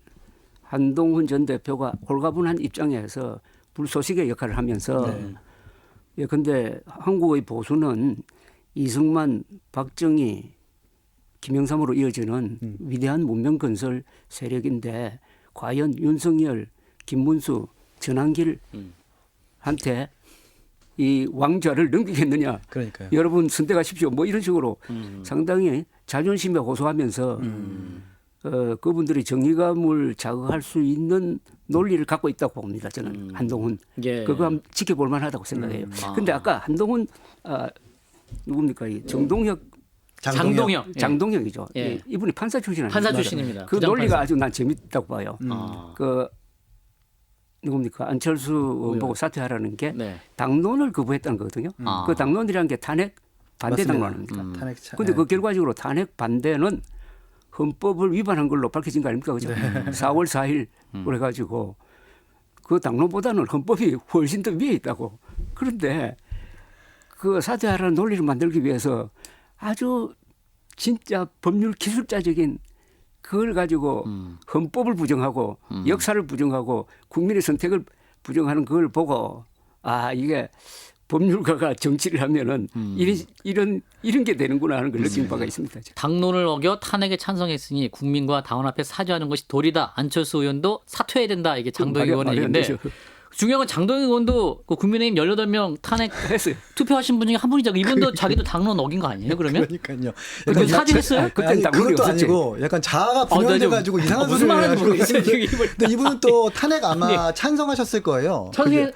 한동훈 전 대표가 홀가분한 입장에서 불쏘시개 역할을 하면서 예, 근데 한국의 보수는 이승만, 박정희, 김영삼으로 이어지는 위대한 문명 건설 세력인데 과연 윤석열, 김문수, 전한길한테 이 왕좌를 넘기겠느냐. 그러니까요. 여러분 선택하십시오. 뭐 이런 식으로 상당히 자존심에 호소하면서 그분들이 정의감을 자극할 수 있는 논리를 갖고 있다고 봅니다. 저는 한동훈. 예. 그거 한번 지켜볼 만하다고 생각해요. 근데 아까 한동훈 누굽니까? 이 정동혁 장동혁. 예. 장동혁이죠. 예. 이분이 판사 출신 아닙니까? 판사 출신입니다. 그 부장판사. 논리가 아주 난 재밌다고 봐요. 아. 그 누굽니까? 안철수 보고 사퇴하라는 게 네. 당론을 거부했다는 거거든요. 아. 그 당론이라는 게 탄핵 반대 맞습니다. 당론 아닙니까? 탄핵 차. 근데 네. 그 결과적으로 탄핵 반대는 헌법을 위반한 걸로 밝혀진 거 아닙니까? 그죠? 4월 4일 그래가지고 그 당론보다는 헌법이 훨씬 더 위에 있다고. 그런데 그 사퇴하라는 논리를 만들기 위해서 아주 진짜 법률 기술자적인 그걸 가지고 헌법을 부정하고 역사를 부정하고 국민의 선택을 부정하는 그걸 보고 아 이게 법률가가 정치를 하면은 이런 게 되는구나 하는 걸 느낀 바가 있습니다. 당론을 어겨 탄핵에 찬성했으니 국민과 당원 앞에 사죄하는 것이 도리다. 안철수 의원도 사퇴해야 된다. 이게 장동혁 의원의 말이 안 얘기인데 되죠. 중요한 건 장동혁 의원도 그 국민의힘 18명 탄핵 했어요. 투표하신 분 중에 한 분이죠. 이분도 자기도 당론 어긴 거 아니에요? 그러면? 그러니까요. 그 사죄했어요? 그때는 아니, 당론이 그것도 없었지. 아니고 약간 자아가 분열돼가지고 이상한 무슨 소리를 말하는지 해가지고 모르겠어요. 근데 이분은 또 탄핵 아마 찬성하셨을 거예요. 찬성해-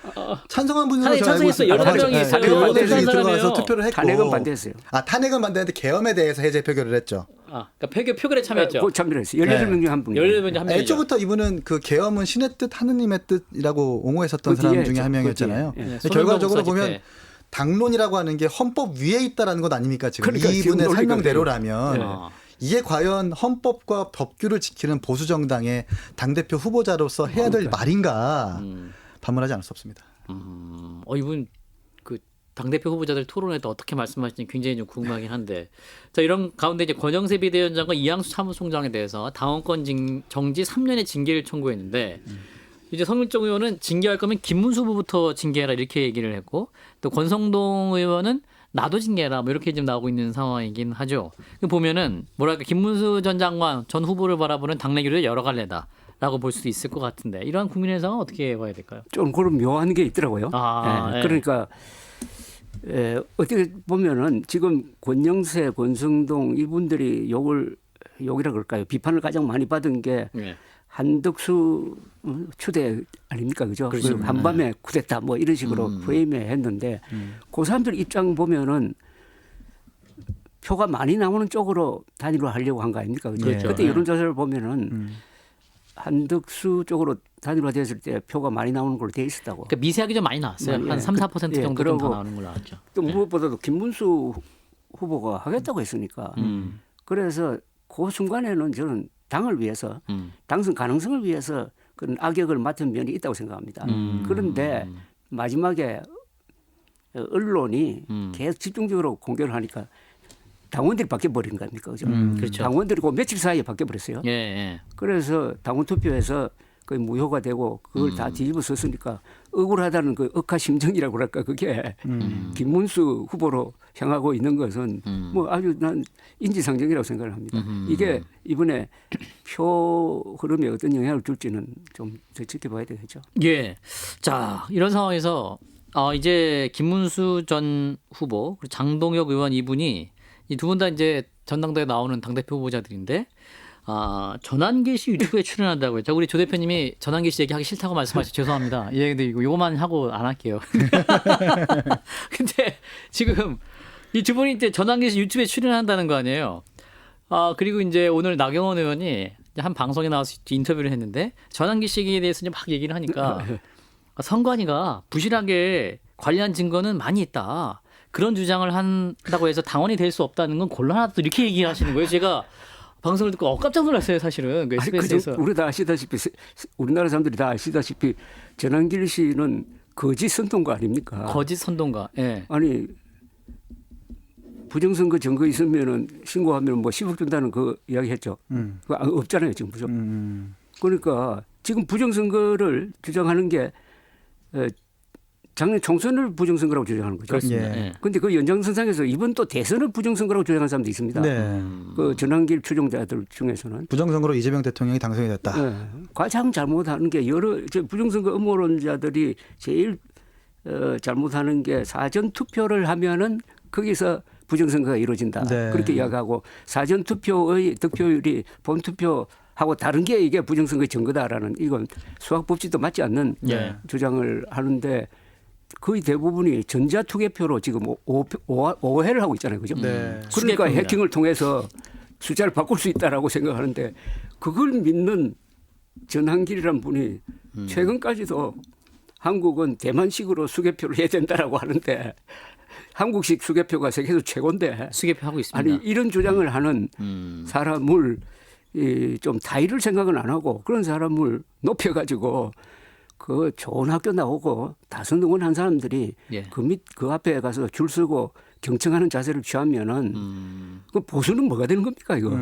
찬성한 분으로 탄핵 제가 알고 찬성했어요. 있습니다. 18명이 있어요. 탄핵 의원들이 반대했어요. 들어가서 투표를 했고 탄핵은 반대했어요. 아 탄핵은 반대했는데 계엄에 대해서 해제 표결을 했죠. 아, 그러니까 표결에 참여했죠. 그 참여했어요. 18명 중에 한 분이. 18명 중에 한 명이죠. 애초부터 이분은 그 계엄은 신의 뜻 하느님의 뜻이라고 옹호했었던 그 사람 뒤에 중에 한 그 명이었잖아요. 뒤에. 예. 근데 결과적으로 손흥민 보면 목사 당론이라고 하는 게 헌법 위에 있다라는 것 아닙니까? 지금 그러니까 지금 이분의 논리가 설명대로라면 아. 이게 과연 헌법과 법규를 지키는 보수 정당의 당 대표 후보자로서 해야 될 말인가 반문하지 않을 수 없습니다. 이분 그 당대표 후보자들 토론회 때 어떻게 말씀하시는지 굉장히 좀 궁금하긴 한데 자 이런 가운데 이제 권영세 비대위원장과 이양수 사무총장에 대해서 당원권 정지 3년의 징계를 청구했는데 이제 성일종 의원은 징계할 거면 김문수 후보부터 징계해라 이렇게 얘기를 했고 또 권성동 의원은 나도 징계해라 뭐 이렇게 지금 나오고 있는 상황이긴 하죠. 보면은 뭐랄까 김문수 전 장관 전 후보를 바라보는 당내 기류의 여러 갈래다. 라고 볼 수도 있을 것 같은데 이러한 국민의 상황은 어떻게 봐야 될까요? 좀 그런 묘한 게 있더라고요. 예. 그러니까 어떻게 보면은 지금 권영세, 권성동 이분들이 욕이라 그럴까요? 비판을 가장 많이 받은 게 예. 한덕수 추대 아닙니까, 그죠? 그렇죠. 한밤에 쿠데타 뭐 이런 식으로 프레임했는데 그 사람들 입장 보면은 표가 많이 나오는 쪽으로 단일화 하려고 한 거 아닙니까, 그죠? 그렇죠. 그때 네. 여론조사를 보면은 한덕수 쪽으로 단일화 됐을 때 표가 많이 나오는 걸로 돼 있었다고. 그러니까 미세하게 좀 많이 나왔어요. 예. 한 3, 4% 정도 좀 그러고 더 나오는 걸로 나왔죠. 또 무엇보다도 김문수 후보가 하겠다고 했으니까. 그래서 그 순간에는 저는 당을 위해서 당선 가능성을 위해서 그런 악역을 맡은 면이 있다고 생각합니다. 그런데 마지막에 언론이 계속 집중적으로 공격을 하니까 당원들이 바뀌어버린 거 아닙니까? 그죠? 그렇죠. 당원들이 그 며칠 사이에 바뀌어버렸어요. 예, 예. 그래서 당원 투표에서 거의 무효가 되고 그걸 다 뒤집어 썼으니까 억울하다는 그 억하 심정이라고 그럴까 그게 김문수 후보로 향하고 있는 것은 뭐 아주 난 인지상정이라고 생각을 합니다. 이게 이번에 표 흐름에 어떤 영향을 줄지는 좀 더 지켜봐야 되겠죠. 예. 자, 이런 상황에서 이제 김문수 전 후보 그리고 장동혁 의원 이분이 이 두 분 다 이제 전당대회 나오는 당대표 후보자들인데 전환기 씨 유튜브에 출연한다고요. 자, 우리 조 대표님이 전환기 씨 얘기하기 싫다고 말씀하셔서 죄송합니다. 예, 근데 요거만 하고 안 할게요. 근데 지금 이 두 분이 이제 전환기 씨 유튜브에 출연한다는 거 아니에요. 그리고 이제 오늘 나경원 의원이 한 방송에 나와서 인터뷰를 했는데 전환기 씨에 대해서 이제 막 얘기를 하니까 선관위가 부실하게 관리한 증거는 많이 있다. 그런 주장을 한다고 해서 당원이 될 수 없다는 건 곤란하다. 이렇게 얘기하시는 거예요. 제가 방송을 듣고 깜짝 놀랐어요, 사실은. 그 SBS에서. 우리 다 아시다시피 우리나라 사람들이 다 아시다시피 전환길 씨는 거짓 선동가 아닙니까? 거짓 선동가. 예. 아니 부정선거 증거 있으면은 신고하면 뭐 10억 준다는 그 이야기 했죠. 그거 없잖아요 지금 부정. 그러니까 지금 부정선거를 주장하는 게 작년 총선을 부정선거라고 주장하는 거죠. 그렇습니다. 예. 예. 그런데 그 연장선상에서 이번 또 대선을 부정선거라고 주장하는 사람도 있습니다. 네. 그 전환길 추종자들 중에서는 부정선거로 이재명 대통령이 당선이 됐다. 가장 잘못하는 게 부정선거 음모론자들이 제일 잘못하는 게 사전 투표를 하면은 거기서 부정선거가 이루어진다. 네. 그렇게 이야기하고 사전 투표의 득표율이 본 투표하고 다른 게 이게 부정선거의 증거다라는 이건 수학 법칙도 맞지 않는 예. 주장을 하는데 거의 대부분이 전자투개표로 지금 오해를 하고 있잖아요. 그죠? 네. 그러니까 수개표입니다. 해킹을 통해서 숫자를 바꿀 수 있다라고 생각하는데 그걸 믿는 전환길이라는 분이 최근까지도 한국은 대만식으로 수개표를 해야 된다라고 하는데 한국식 수개표가 세계에서 최고인데 수개표 하고 있습니다. 아니 이런 주장을 하는 사람을 좀 타의를 생각은 안 하고 그런 사람을 높여가지고 그 좋은 학교 나오고 다선 응원한 사람들이 예. 그 앞에 가서 줄 서고 경청하는 자세를 취하면은 그 보수는 뭐가 되는 겁니까 이거?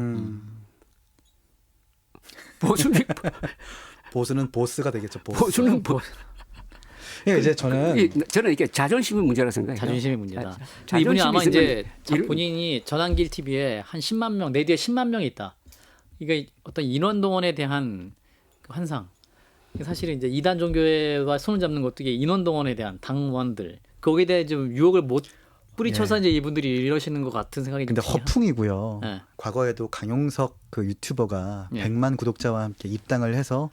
보수는 보스가 되겠죠. 보스. 보수는 예, 이제 저는 이게 자존심의 문제라 생각해요. 자존심의 문제다. 자, 근데 이분이 아마 자존심이 이제 있으면 본인이 전환길 TV에 한 10만 명, 내 뒤에 10만 명이 있다. 이게 어떤 인원 동원에 대한 그 환상. 사실은 이제 이단 종교와 손을 잡는 것도 이게 인원 동원에 대한 당원들 거기에 대해 좀 유혹을 못 뿌리쳐서 이제 이분들이 이러시는 것 같은 생각이 근데 좀 허풍이고요. 네. 과거에도 강용석 그 유튜버가 예. 100만 구독자와 함께 입당을 해서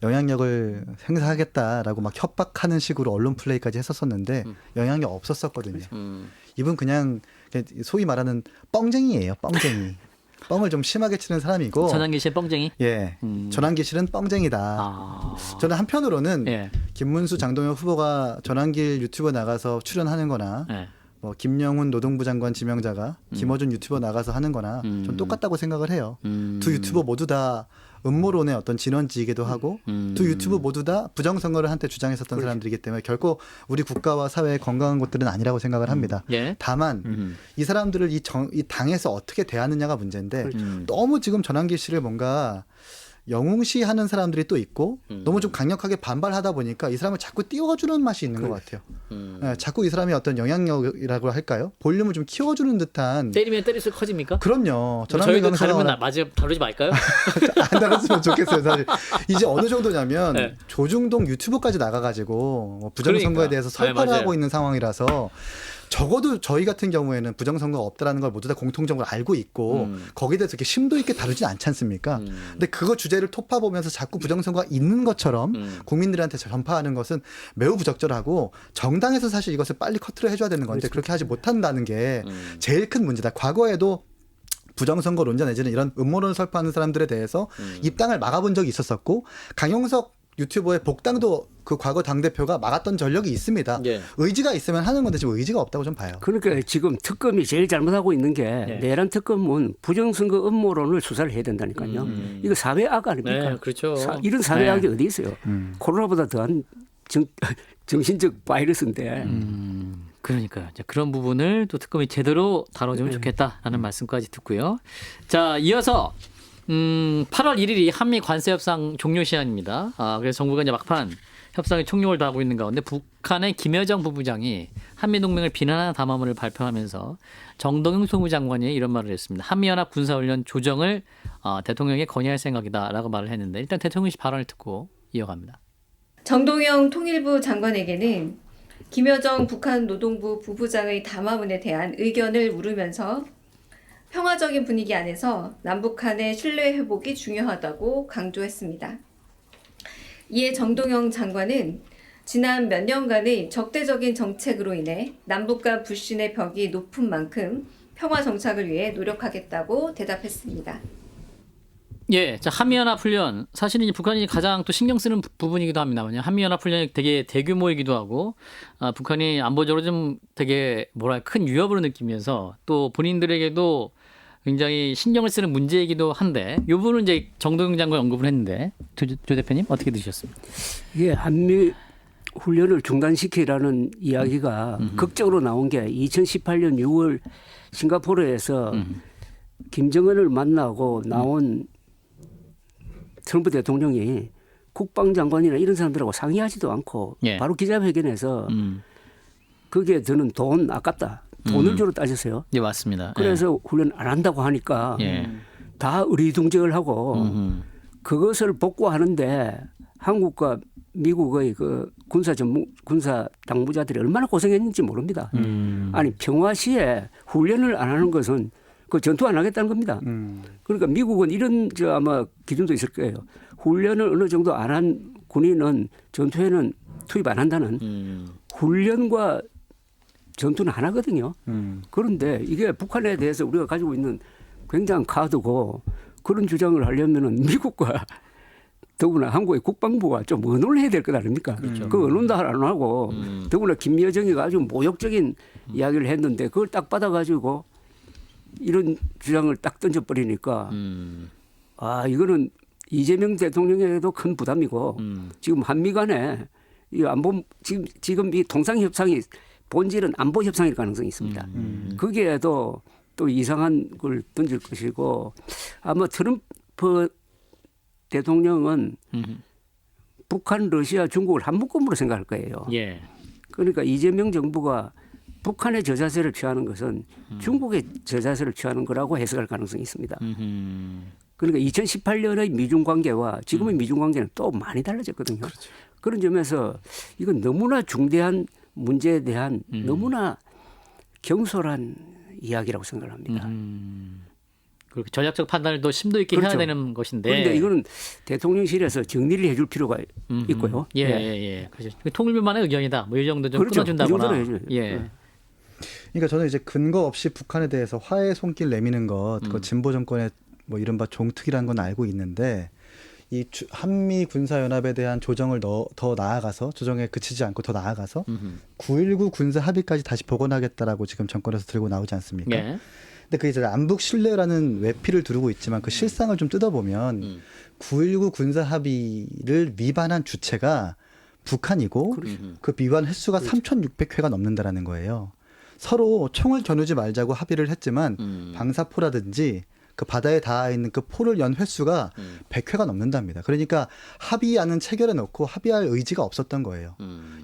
영향력을 행사하겠다라고 막 협박하는 식으로 언론 플레이까지 했었었는데 영향력 없었었거든요. 이분 그냥 소위 말하는 뻥쟁이예요. 뻥쟁이. 뻥을 좀 심하게 치는 사람이고. 전환길 씨의 뻥쟁이. 예. 전환기 씨는 뻥쟁이다. 저는 한편으로는 예. 김문수 장동혁 후보가 전환길 유튜버 나가서 출연하는 거나 예. 뭐 김영훈 노동부 장관 지명자가 김어준 유튜버 나가서 하는 거나 좀 똑같다고 생각을 해요. 두 유튜버 모두 다 음모론의 어떤 진원지이기도 하고 두 유튜브 모두 다 부정선거를 한때 주장했었던 사람들이기 때문에 결코 우리 국가와 사회의 건강한 것들은 아니라고 생각을 합니다. 예. 다만 이 사람들을 이 당에서 어떻게 대하느냐가 문제인데 너무 지금 전환길 씨를 뭔가 영웅시하는 사람들이 또 있고 너무 좀 강력하게 반발하다 보니까 이 사람을 자꾸 띄워주는 맛이 있는 것 같아요. 예, 자꾸 이 사람이 어떤 영향력이라고 할까요? 볼륨을 좀 키워주는 듯한. 때리면 때릴수록 커집니까? 그럼요. 저희도 다루면 다루지 말까요? 안 다뤘으면 좋겠어요. 사실 이제 어느 정도냐면 네. 조중동 유튜브까지 나가가지고 뭐 부정선거에 그러니까. 대해서 설파를 맞아요. 하고 있는 상황이라서 적어도 저희 같은 경우에는 부정선거가 없다라는 걸 모두 다 공통적으로 알고 있고 거기에 대해서 이렇게 심도 있게 다루진 않지 않습니까? 근데 그거 주제를 토파보면서 자꾸 부정선거가 있는 것처럼 국민들한테 전파하는 것은 매우 부적절하고 정당에서 사실 이것을 빨리 커트를 해줘야 되는 건데 그렇게 하지 못한다는 게 제일 큰 문제다. 과거에도 부정선거론자 내지는 이런 음모론을 설파하는 사람들에 대해서 입당을 막아본 적이 있었었고 강용석 유튜버의 복당도 그 과거 당대표가 막았던 전력이 있습니다. 예. 의지가 있으면 하는 건데 지금 의지가 없다고 좀 봐요. 그러니까 지금 특검이 제일 잘못하고 있는 게 네. 내란 특검은 부정선거 음모론을 수사를 해야 된다니까요. 이거 사회악 아닙니까? 네, 그렇죠. 이런 사회악이 네. 어디 있어요? 코로나보다 더한 정신적 바이러스인데. 그러니까요. 이제 그런 부분을 또 특검이 제대로 다뤄주면 좋겠다라는 말씀까지 듣고요. 자, 이어서 8월 1일이 한미 관세 협상 종료 시한입니다. 그래서 정부가 이제 막판 협상에 총력을 다하고 있는 가운데 북한의 김여정 부부장이 한미 동맹을 비난하는 담화문을 발표하면서 정동영 소무장관이 이런 말을 했습니다. 한미연합 군사훈련 조정을 대통령에 건의할 생각이다라고 말을 했는데 일단 대통령실 발언을 듣고 이어갑니다. 정동영 통일부 장관에게는 김여정 북한 노동부 부부장의 담화문에 대한 의견을 물으면서 평화적인 분위기 안에서 남북 간의 신뢰 회복이 중요하다고 강조했습니다. 이에 정동영 장관은 지난 몇 년간의 적대적인 정책으로 인해 남북 간 불신의 벽이 높은 만큼 평화 정착을 위해 노력하겠다고 대답했습니다. 예, 자 한미연합 훈련 사실은 이제 북한이 가장 또 신경 쓰는 부분이기도 합니다만요. 한미연합 훈련이 되게 대규모이기도 하고 북한이 안보적으로 좀 되게 큰 위협으로 느끼면서 또 본인들에게도 굉장히 신경을 쓰는 문제이기도 한데 이 부분은 이제 정동영 장관 언급을 했는데 조 대표님 어떻게 드셨습니까? 예, 한미 훈련을 중단시키라는 이야기가 극적으로 나온 게 2018년 6월 싱가포르에서 김정은을 만나고 나온 트럼프 대통령이 국방장관이나 이런 사람들하고 상의하지도 않고 예. 바로 기자회견에서 거기에 드는 돈 아깝다. 돈을 주로 따졌어요. 예, 맞습니다. 그래서 훈련 안 한다고 하니까 예. 다 의리둥절을 하고 그것을 복구하는데 한국과 미국의 그 군사 당부자들이 얼마나 고생했는지 모릅니다. 아니 평화 시에 훈련을 안 하는 것은 그 전투 안 하겠다는 겁니다. 그러니까 미국은 이런 아마 기준도 있을 거예요. 훈련을 어느 정도 안 한 군인은 전투에는 투입 안 한다는 훈련과 전투는 하나거든요. 그런데 이게 북한에 대해서 우리가 가지고 있는 굉장한 카드고 그런 주장을 하려면은 미국과 더구나 한국의 국방부가 좀 의논을 해야 될 것 아닙니까? 그렇죠. 그 의논도 안 하고 더구나 김여정이가 아주 모욕적인 이야기를 했는데 그걸 딱 받아가지고 이런 주장을 딱 던져버리니까 이거는 이재명 대통령에게도 큰 부담이고 지금 한미 간에 이 안보 지금 이 통상 협상이 본질은 안보 협상일 가능성이 있습니다. 거기에도 또 이상한 걸 던질 것이고 아마 트럼프 대통령은 북한, 러시아, 중국을 한 묶음으로 생각할 거예요. 예. 그러니까 이재명 정부가 북한의 저자세를 취하는 것은 중국의 저자세를 취하는 거라고 해석할 가능성이 있습니다. 그러니까 2018년의 미중 관계와 지금의 미중 관계는 또 많이 달라졌거든요. 그렇죠. 그런 점에서 이건 너무나 중대한 문제에 대한 너무나 경솔한 이야기라고 생각을 합니다. 그렇게 전략적 판단을 더 심도 있게 해야 그렇죠. 되는 것인데. 그런데 이거는 대통령실에서 정리를 해줄 필요가 있고요. 예. 그렇죠. 통일부만의 의견이다. 뭐 이 정도 좀 그렇죠. 끊어준다거나. 이 정도는 해줘요. 예. 그러니까 저는 이제 근거 없이 북한에 대해서 화해 손길 내미는 것, 그 진보 정권의 뭐 이른바 종특이라는 건 알고 있는데 이 한미 군사연합에 대한 조정을 더 나아가서 조정에 그치지 않고 더 나아가서 9.19 군사 합의까지 다시 복원하겠다라고 지금 정권에서 들고 나오지 않습니까? 예. 근데 그 이제 남북 신뢰라는 외피를 두르고 있지만 그 실상을 좀 뜯어보면 9.19 군사 합의를 위반한 주체가 북한이고 그 위반 횟수가 3,600회가 넘는다라는 거예요. 서로 총을 겨누지 말자고 합의를 했지만 방사포라든지 그 바다에 닿아 있는 그 포를 연 횟수가 100회가 넘는답니다. 그러니까 합의안은 체결해 놓고 합의할 의지가 없었던 거예요.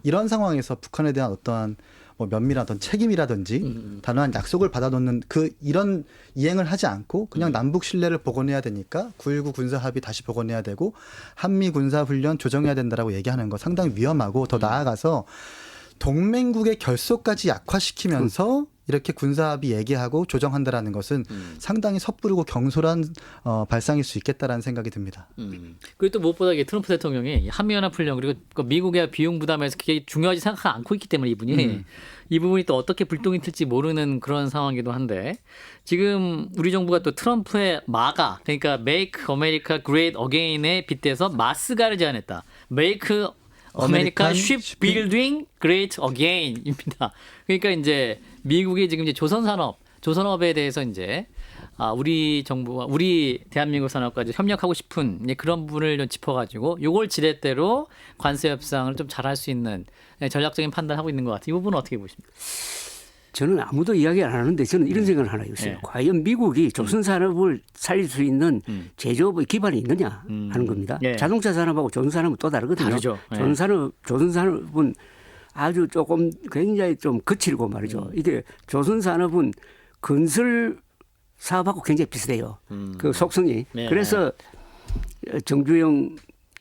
이런 상황에서 북한에 대한 어떠한 뭐 면밀한 책임이라든지 단호한 약속을 받아놓는 이런 이행을 하지 않고 그냥 남북 신뢰를 복원해야 되니까 9.19 군사 합의 다시 복원해야 되고 한미 군사 훈련 조정해야 된다라고 얘기하는 거 상당히 위험하고 더 나아가서 동맹국의 결속까지 약화시키면서 이렇게 군사합의 얘기하고 조정한다라는 것은 상당히 섣부르고 경솔한 발상일 수 있겠다라는 생각이 듭니다. 그리고 또 무엇보다 이게 트럼프 대통령이 한미연합 훈련 그리고 그 미국의 비용 부담에서 그게 중요하지 생각하지 않고 있기 때문에 이분이 이 부분이 또 어떻게 불똥이 튈지 모르는 그런 상황이기도 한데 지금 우리 정부가 또 트럼프의 마가 그러니까 Make America Great Again에 빗대서 마스가를 제안했다. Make America Shipbuilding Great Again입니다. 그러니까 이제 미국이 지금 이제 조선업에 대해서 이제 우리 정부와 우리 대한민국 산업까지 협력하고 싶은 이제 그런 부분을 좀 짚어가지고 요걸 지렛대로 관세 협상을 좀 잘할 수 있는 전략적인 판단을 하고 있는 것 같아요. 이 부분은 어떻게 보십니까? 저는 아무도 이야기 안 하는데 저는 이런 생각을 하나 있어요. 네. 과연 미국이 조선 산업을 살릴 수 있는 제조업의 기반이 있느냐 하는 겁니다. 예. 자동차 산업하고 조선 산업은 또 다르거든요. 다르죠. 예. 조선 산업은 아주 조금 굉장히 좀 거칠고 말이죠. 이게 조선 산업은 건설 사업하고 굉장히 비슷해요. 그 속성이. 네. 그래서 정주영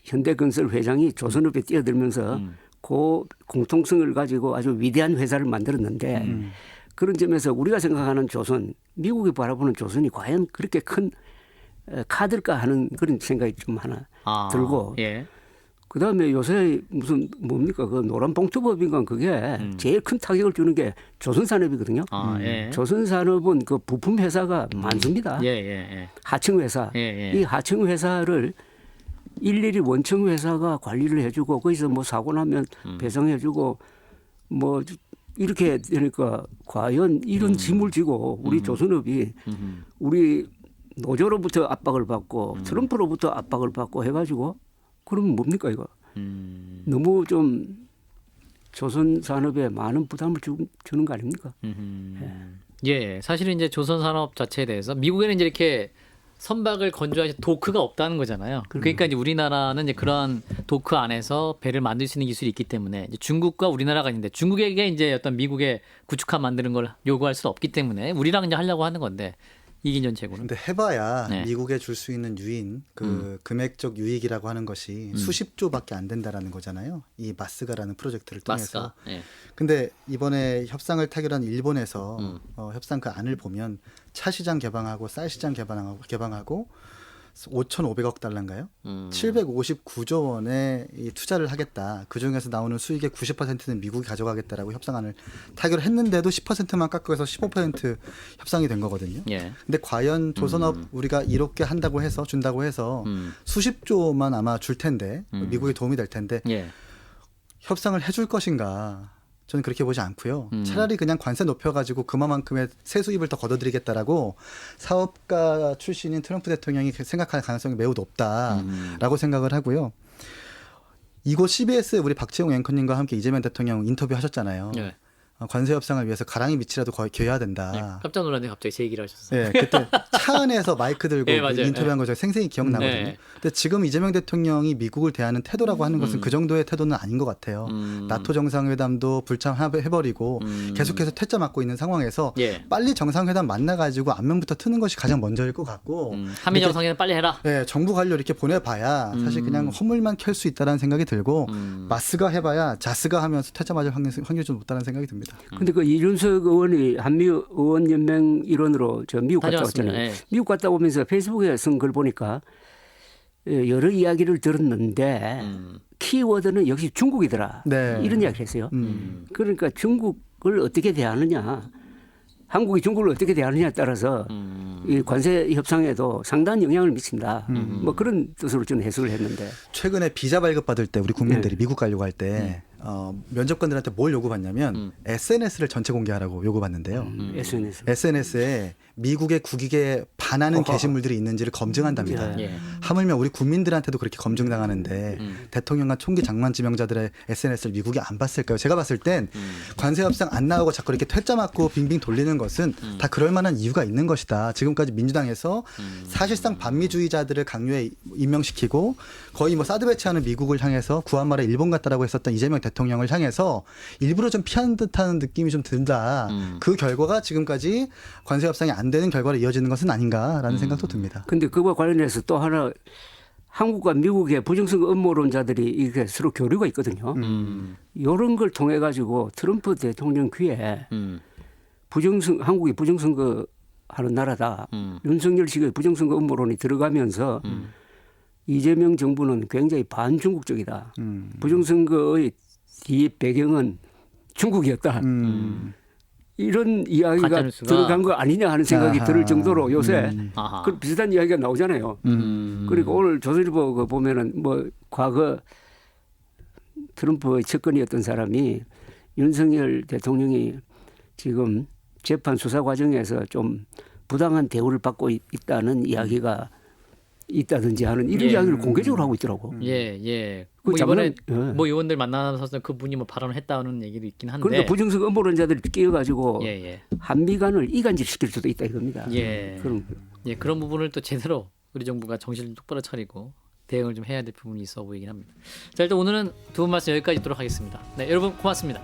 현대건설 회장이 조선업에 뛰어들면서 그 공통성을 가지고 아주 위대한 회사를 만들었는데 그런 점에서 우리가 생각하는 조선, 미국이 바라보는 조선이 과연 그렇게 큰 카드일까 하는 그런 생각이 좀 하나 들고 예. 그다음에 요새 무슨 뭡니까 그 노란 봉투법인가 그게 제일 큰 타격을 주는 게 조선산업이거든요. 예. 조선산업은 그 부품 회사가 많습니다. 예. 하청 회사. 예. 이 하청 회사를 일일이 원청 회사가 관리를 해주고 거기서 뭐 사고 나면 배상해주고 뭐 이렇게 되니까 과연 이런 짐을 지고 우리 조선업이 우리 노조로부터 압박을 받고 트럼프로부터 압박을 받고 해가지고 그러면 뭡니까 이거? 너무 좀 조선 산업에 많은 부담을 주는 거 아닙니까? 예. 사실은 이제 조선 산업 자체에 대해서 미국에는 이제 이렇게 선박을 건조할 도크가 없다는 거잖아요. 그러니까 이제 우리나라는 이제 그런 도크 안에서 배를 만들 수 있는 기술이 있기 때문에 이제 중국과 우리나라가 있는데 중국에게 이제 어떤 미국의 구축함 만드는 걸 요구할 수 없기 때문에 우리랑 이제 하려고 하는 건데 이긴전 최고는. 근데 해봐야 네. 미국에 줄 수 있는 유인 그 금액적 유익이라고 하는 것이 수십 조밖에 안 된다라는 거잖아요. 이 마스가라는 프로젝트를 통해서. 마스가. 예. 근데 이번에 협상을 타결한 일본에서 협상 그 안을 보면 차 시장 개방하고 쌀 시장 개방하고 5,500억 달러인가요? 759조 원의 이 투자를 하겠다. 그 중에서 나오는 수익의 90%는 미국이 가져가겠다라고 협상안을 타결했는데도 10%만 깎아서 15% 협상이 된 거거든요. 예. 근데 과연 조선업 우리가 이렇게 한다고 해서 준다고 해서 수십조만 아마 줄 텐데 미국에 도움이 될 텐데 예. 협상을 해줄 것인가? 저는 그렇게 보지 않고요. 차라리 그냥 관세 높여가지고 그만큼의 세수입을 더 걷어들이겠다라고 사업가 출신인 트럼프 대통령이 생각할 가능성이 매우 높다라고 생각을 하고요. 이곳 CBS 우리 박지용 앵커님과 함께 이재명 대통령 인터뷰 하셨잖아요. 예. 관세 협상을 위해서 가랑이 밑이라도 거의 기어야 된다. 네, 깜짝 놀랐네 갑자기 제 얘기를 하셨어요. 네, 그때 차 안에서 마이크 들고 예, 맞아요. 인터뷰한 거 제가 생생히 기억나거든요. 네. 근데 지금 이재명 대통령이 미국을 대하는 태도라고 하는 것은 그 정도의 태도는 아닌 것 같아요. 나토 정상회담도 불참해버리고 계속해서 퇴짜 맞고 있는 상황에서 예. 빨리 정상회담 만나가지고 안면부터 트는 것이 가장 먼저일 것 같고 한미 정상회담 빨리 해라. 네, 정부 관료 이렇게 보내봐야 사실 그냥 허물만 켤 수 있다는 생각이 들고 마스가 해봐야 자스가 하면서 퇴짜 맞을 확률이 좀 높다는 생각이 듭니다. 근데 그 이준석 의원이 한미 의원 연맹 일원으로 저 미국 갔다 다녀왔습니다. 왔잖아요. 예. 미국 갔다 오면서 페이스북에 쓴 글 보니까 여러 이야기를 들었는데 키워드는 역시 중국이더라. 네. 이런 이야기를 했어요. 그러니까 중국을 어떻게 대하느냐, 한국이 중국을 어떻게 대하느냐에 따라서 이 관세 협상에도 상당한 영향을 미친다. 뭐 그런 뜻으로 저는 해석을 했는데. 최근에 비자 발급 받을 때 우리 국민들이 미국 가려고 할 때 면접관들한테 뭘 요구받냐면 SNS를 전체 공개하라고 요구받는데요. SNS에 미국의 국익에 반하는 게시물들이 있는지를 검증한답니다. 예. 하물며 우리 국민들한테도 그렇게 검증당하는데 대통령과 총기 장관지명자들의 SNS를 미국이 안 봤을까요? 제가 봤을 땐 관세 협상 안 나오고 자꾸 이렇게 퇴짜 맞고 빙빙 돌리는 것은 다 그럴 만한 이유가 있는 것이다. 지금까지 민주당에서 사실상 반미주의자들을 강요해 임명시키고 거의 뭐 사드 배치하는 미국을 향해서 구한말에 일본 같다라고 했었던 이재명 대통령을 향해서 일부러 좀 피하는 듯한 느낌이 좀 든다. 그 결과가 지금까지 관세 협상이 안 되는 결과로 이어지는 것은 아닌가라는 생각도 듭니다. 근데 그와 관련해서 또 하나 한국과 미국의 부정선거 음모론자들이 이게 서로 교류가 있거든요. 이런 걸 통해 가지고 트럼프 대통령 귀에 한국이 부정선거 하는 나라다. 윤석열 씨의 부정선거 음모론이 들어가면서 이재명 정부는 굉장히 반중국적이다. 부정선거의 뒤 배경은 중국이었다. 이런 이야기가 가짜뉴스가. 들어간 거 아니냐 하는 생각이 들을 정도로 요새 그 비슷한 이야기가 나오잖아요. 그리고 오늘 조선일보 그 보면은 뭐 과거 트럼프의 측근이었던 사람이 윤석열 대통령이 지금 재판 수사 과정에서 좀 부당한 대우를 받고 있다는 이야기가 있다든지 하는 이런 예. 이야기를 공개적으로 하고 있더라고. 예, 예. 그 뭐 이번에 장난- 예. 뭐 의원들 만나서 그분이 뭐 발언을 했다는 얘기도 있긴 한데. 그런데 부정적 음모론자들이 끼어가지고 예, 예. 한미 간을 이간질시킬 수도 있다 이겁니다. 예. 그럼 예, 그런 부분을 또 제대로 우리 정부가 정신을 좀 똑바로 차리고 대응을 좀 해야 될 부분이 있어 보이긴 합니다. 자, 일단 오늘은 두 분 말씀 여기까지 듣도록 하겠습니다. 네, 여러분 고맙습니다.